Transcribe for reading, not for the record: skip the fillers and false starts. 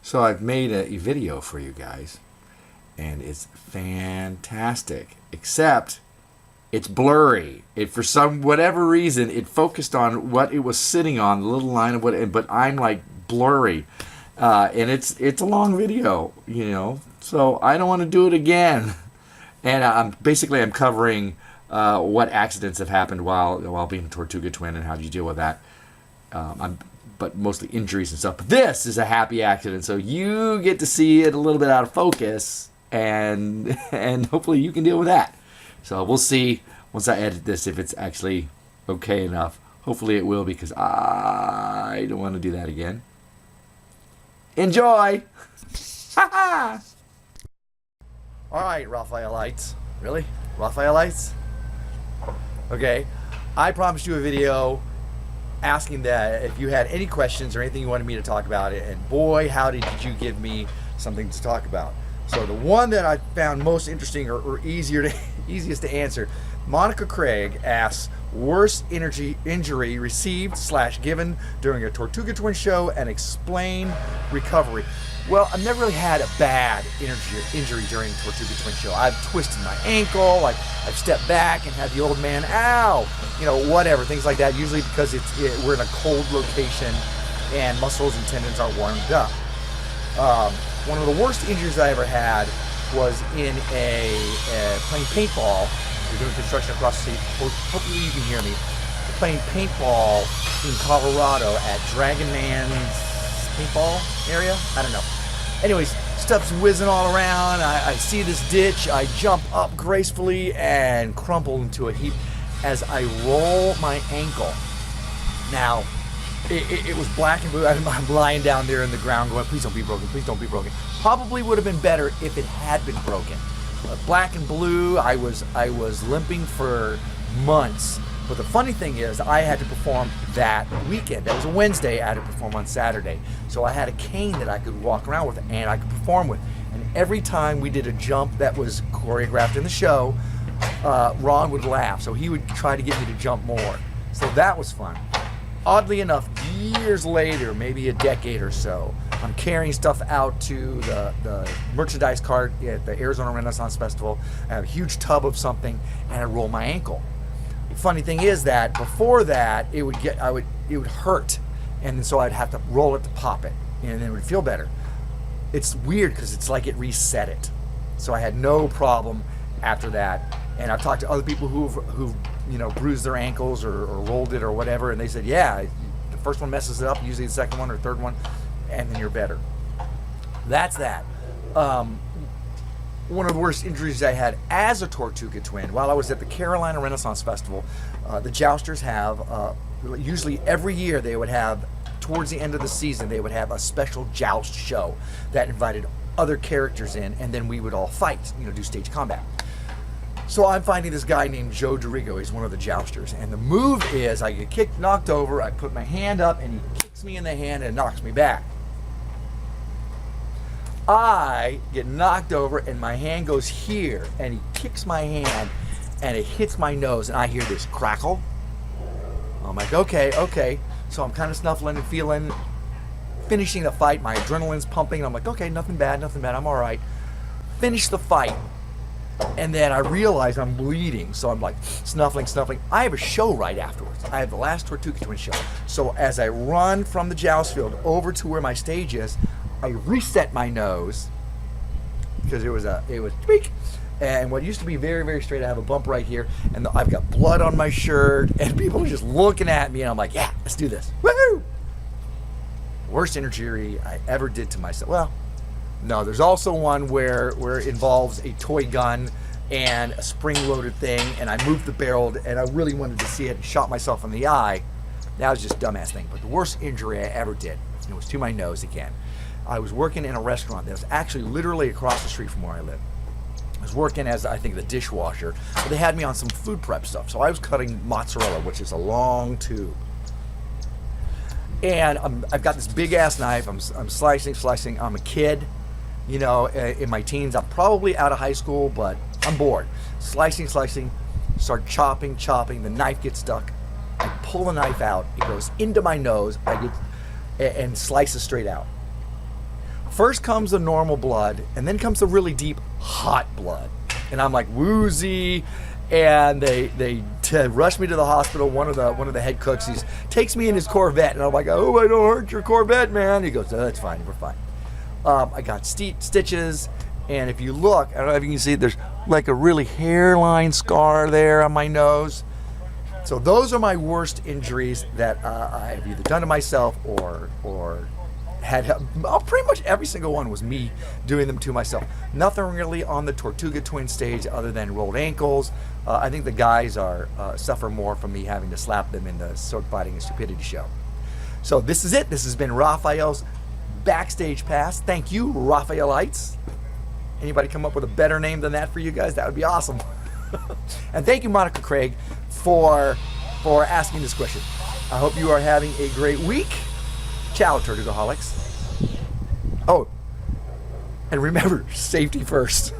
So I've made a video for you guys, and it's fantastic, except it's blurry. It, for some whatever reason, it focused on what it was sitting on, the little line of what, but I'm like blurry, and it's a long video, So I don't want to do it again, and I'm covering what accidents have happened while being a Tortuga twin and how do you deal with that. But mostly injuries and stuff. But this is a happy accident, so you get to see it a little bit out of focus, and hopefully you can deal with that. So we'll see once I edit this if it's actually okay enough. Hopefully it will, because I don't want to do that again. Enjoy! Ha Alright, Raphaelites. Really? Raphaelites? Okay. I promised you a video asking that if you had any questions or anything you wanted me to talk about it, and boy howdy did you give me something to talk about. So the one that I found most interesting or easiest to answer, Monica Craig asks, worst injury received / given during a Tortuga Twin show and explain recovery. Well, I've never really had a bad injury during the Tortuga Twin show. I've twisted my ankle, I've stepped back and had the old man, ow, whatever, things like that, usually because we're in a cold location and muscles and tendons are warmed up. One of the worst injuries I ever had was in playing paintball. We're doing construction across the street. Hopefully you can hear me. We're playing paintball in Colorado at Dragon Man's paintball area. I don't know. Anyways, stuff's whizzing all around. I see this ditch. I jump up gracefully and crumple into a heap as I roll my ankle. Now, it was black and blue. I'm lying down there in the ground going, please don't be broken, please don't be broken. Probably would have been better if it had been broken. Black and blue, I was limping for months. But the funny thing is, I had to perform that weekend. That was a Wednesday. I had to perform on Saturday. So I had a cane that I could walk around with and I could perform with. And every time we did a jump that was choreographed in the show, Ron would laugh. So he would try to get me to jump more. So that was fun. Oddly enough, years later, maybe a decade or so, I'm carrying stuff out to the merchandise cart at the Arizona Renaissance Festival. I have a huge tub of something, and I roll my ankle. The funny thing is that before that, it would hurt, and so I'd have to roll it to pop it, and then it would feel better. It's weird because it's like it reset it. So I had no problem after that, and I've talked to other people who've bruised their ankles or rolled it or whatever, and they said, yeah, the first one messes it up, usually the second one or third one, and then you're better. That's that. One of the worst injuries I had as a Tortuga twin, while I was at the Carolina Renaissance Festival, the Jousters have, usually every year they would have, towards the end of the season, they would have a special joust show that invited other characters in, and then we would all fight, do stage combat. So I'm finding this guy named Joe Dorigo. He's one of the jousters. And the move is I get knocked over, I put my hand up, and he kicks me in the hand and knocks me back. I get knocked over, and my hand goes here, and he kicks my hand, and it hits my nose, and I hear this crackle. I'm like, okay. So I'm kind of snuffling and feeling, finishing the fight. My adrenaline's pumping, and I'm like, okay, nothing bad, I'm all right. Finish the fight. And then I realize I'm bleeding, so I'm like snuffling. I have a show right afterwards. I have the last Tortuga Twin show. So as I run from the joust field over to where my stage is, I reset my nose because it was tweak. And what used to be very, very straight, I have a bump right here, and I've got blood on my shirt, and people are just looking at me, and I'm like, yeah, let's do this. Woohoo! Worst injury I ever did to myself. Well, no, there's also one where it involves a toy gun and a spring-loaded thing, and I moved the barrel, and I really wanted to see it, and shot myself in the eye. That was just a dumbass thing. But the worst injury I ever did, it was to my nose again. I was working in a restaurant that was actually literally across the street from where I live. I was working as, I think, the dishwasher, but they had me on some food prep stuff. So I was cutting mozzarella, which is a long tube. And I've got this big-ass knife. I'm slicing. I'm a kid. In my teens. I'm probably out of high school, but I'm bored. Slicing, start chopping. The knife gets stuck. I pull the knife out. It goes into my nose. And slices straight out. First comes the normal blood, and then comes the really deep, hot blood. And I'm like woozy, and they rush me to the hospital. One of the head cooks, he takes me in his Corvette, and I'm like, oh, I don't hurt your Corvette, man. He goes, oh, it's fine, we're fine. I got stitches, and if you look, I don't know if you can see, there's like a really hairline scar there on my nose. So those are my worst injuries that I've either done to myself or had pretty much every single one was me doing them to myself. Nothing really on the Tortuga Twin stage other than rolled ankles. I think the guys suffer more from me having to slap them in the Sword Fighting and Stupidity show. So this is it. This has been Raphael's Backstage Pass. Thank you, Raphaelites. Anybody come up with a better name than that for you guys? That would be awesome. And thank you, Monica Craig, for asking this question. I hope you are having a great week. Ciao, Tortugaholics. Oh, and remember, safety first.